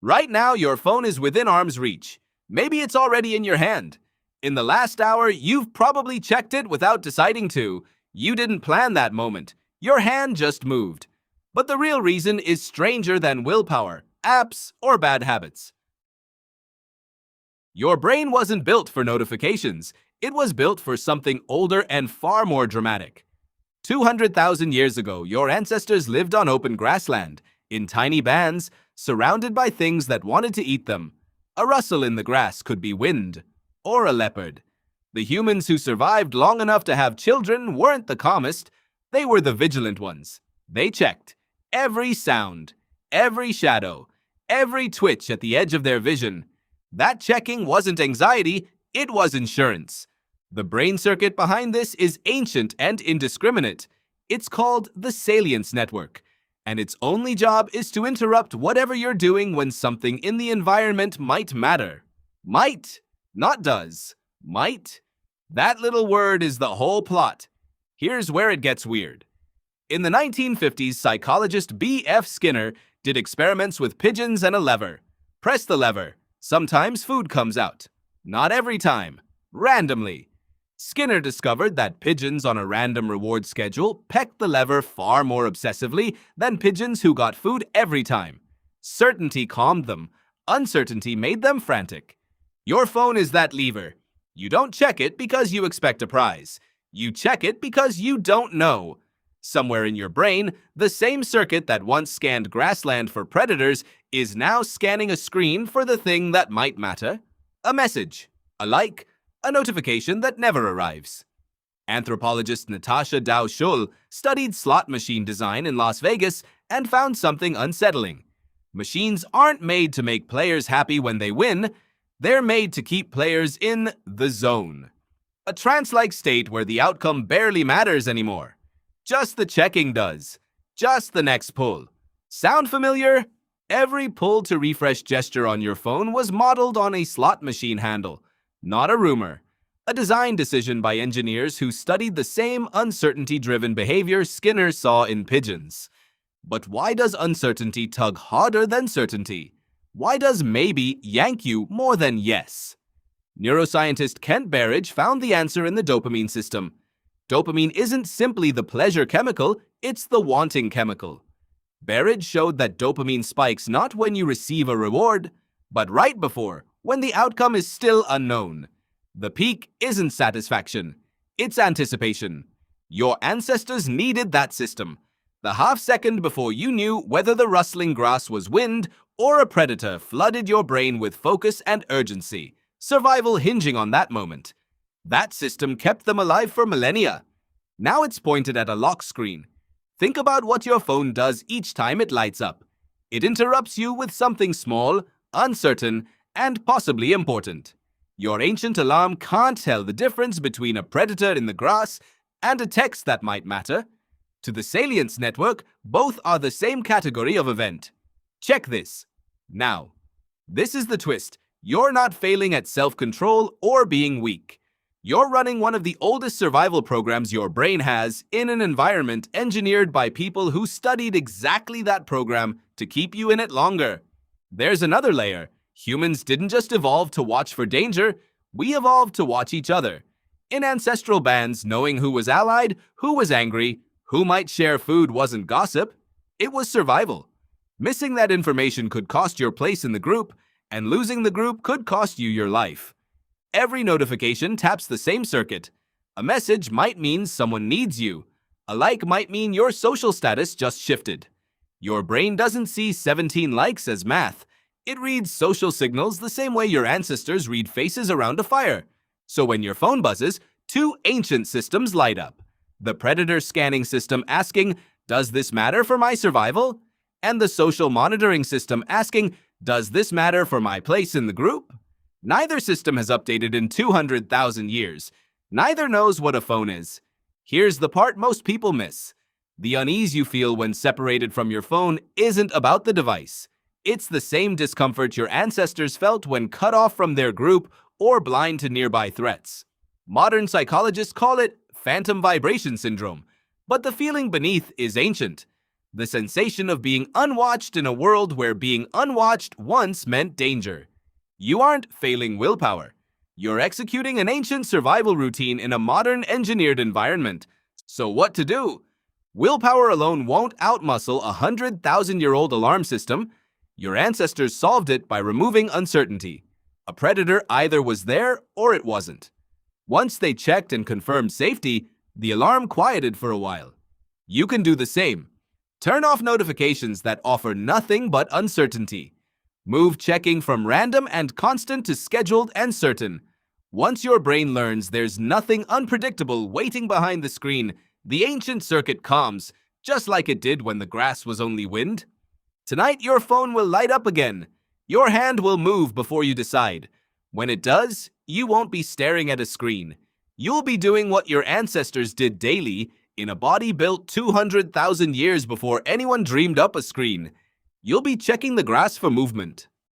Right now, your phone is within arm's reach. Maybe it's already in your hand. In the last hour, you've probably checked it without deciding to. You didn't plan that moment. Your hand just moved. But the real reason is stranger than willpower, apps, or bad habits. Your brain wasn't built for notifications. It was built for something older and far more dramatic. 200,000 years ago, your ancestors lived on open grassland, in tiny bands, surrounded by things that wanted to eat them. A rustle in the grass could be wind, or a leopard. The humans who survived long enough to have children weren't the calmest, they were the vigilant ones. They checked every sound, every shadow, every twitch at the edge of their vision. That checking wasn't anxiety, it was insurance. The brain circuit behind this is ancient and indiscriminate. It's called the salience network, and its only job is to interrupt whatever you're doing when something in the environment might matter. Might, not does. Might. That little word is the whole plot. Here's where it gets weird. In the 1950s, psychologist B.F. Skinner did experiments with pigeons and a lever. Press the lever. Sometimes food comes out. Not every time. Randomly. Skinner discovered that pigeons on a random reward schedule pecked the lever far more obsessively than pigeons who got food every time. Certainty calmed them. Uncertainty made them frantic. Your phone is that lever. You don't check it because you expect a prize. You check it because you don't know. Somewhere in your brain, the same circuit that once scanned grassland for predators is now scanning a screen for the thing that might matter. A message, a like, a notification that never arrives. Anthropologist Natasha Dow Schull studied slot machine design in Las Vegas and found something unsettling. Machines aren't made to make players happy when they win. They're made to keep players in the zone. A trance-like state where the outcome barely matters anymore. Just the checking does. Just the next pull. Sound familiar? Every pull to refresh gesture on your phone was modeled on a slot machine handle. Not a rumor. A design decision by engineers who studied the same uncertainty-driven behavior Skinner saw in pigeons. But why does uncertainty tug harder than certainty? Why does maybe yank you more than yes? Neuroscientist Kent Berridge found the answer in the dopamine system. Dopamine isn't simply the pleasure chemical, it's the wanting chemical. Berridge showed that dopamine spikes not when you receive a reward, but right before, when the outcome is still unknown. The peak isn't satisfaction, it's anticipation. Your ancestors needed that system. The half second before you knew whether the rustling grass was wind or a predator flooded your brain with focus and urgency, survival hinging on that moment. That system kept them alive for millennia. Now it's pointed at a lock screen. Think about what your phone does each time it lights up. It interrupts you with something small, uncertain, and possibly important. Your ancient alarm can't tell the difference between a predator in the grass and a text that might matter. To the salience network, both are the same category of event. Check this. Now, this is the twist. You're not failing at self-control or being weak. You're running one of the oldest survival programs your brain has in an environment engineered by people who studied exactly that program to keep you in it longer. There's another layer. Humans didn't just evolve to watch for danger, we evolved to watch each other. In ancestral bands, knowing who was allied, who was angry, who might share food wasn't gossip. It was survival. Missing that information could cost your place in the group, and losing the group could cost you your life. Every notification taps the same circuit. A message might mean someone needs you. A like might mean your social status just shifted. Your brain doesn't see 17 likes as math. It reads social signals the same way your ancestors read faces around a fire. So when your phone buzzes, two ancient systems light up. The predator scanning system asking, "Does this matter for my survival?" And the social monitoring system asking, "Does this matter for my place in the group?" Neither system has updated in 200,000 years. Neither knows what a phone is. Here's the part most people miss. The unease you feel when separated from your phone isn't about the device. It's the same discomfort your ancestors felt when cut off from their group or blind to nearby threats. Modern psychologists call it phantom vibration syndrome, but the feeling beneath is ancient. The sensation of being unwatched in a world where being unwatched once meant danger. You aren't failing willpower. You're executing an ancient survival routine in a modern engineered environment. So what to do? Willpower alone won't outmuscle a 100,000-year-old alarm system. Your ancestors solved it by removing uncertainty. A predator either was there or it wasn't. Once they checked and confirmed safety, the alarm quieted for a while. You can do the same. Turn off notifications that offer nothing but uncertainty. Move checking from random and constant to scheduled and certain. Once your brain learns there's nothing unpredictable waiting behind the screen, the ancient circuit calms, just like it did when the grass was only wind. Tonight your phone will light up again. Your hand will move before you decide. When it does, you won't be staring at a screen. You'll be doing what your ancestors did daily, in a body built 200,000 years before anyone dreamed up a screen. You'll be checking the grass for movement.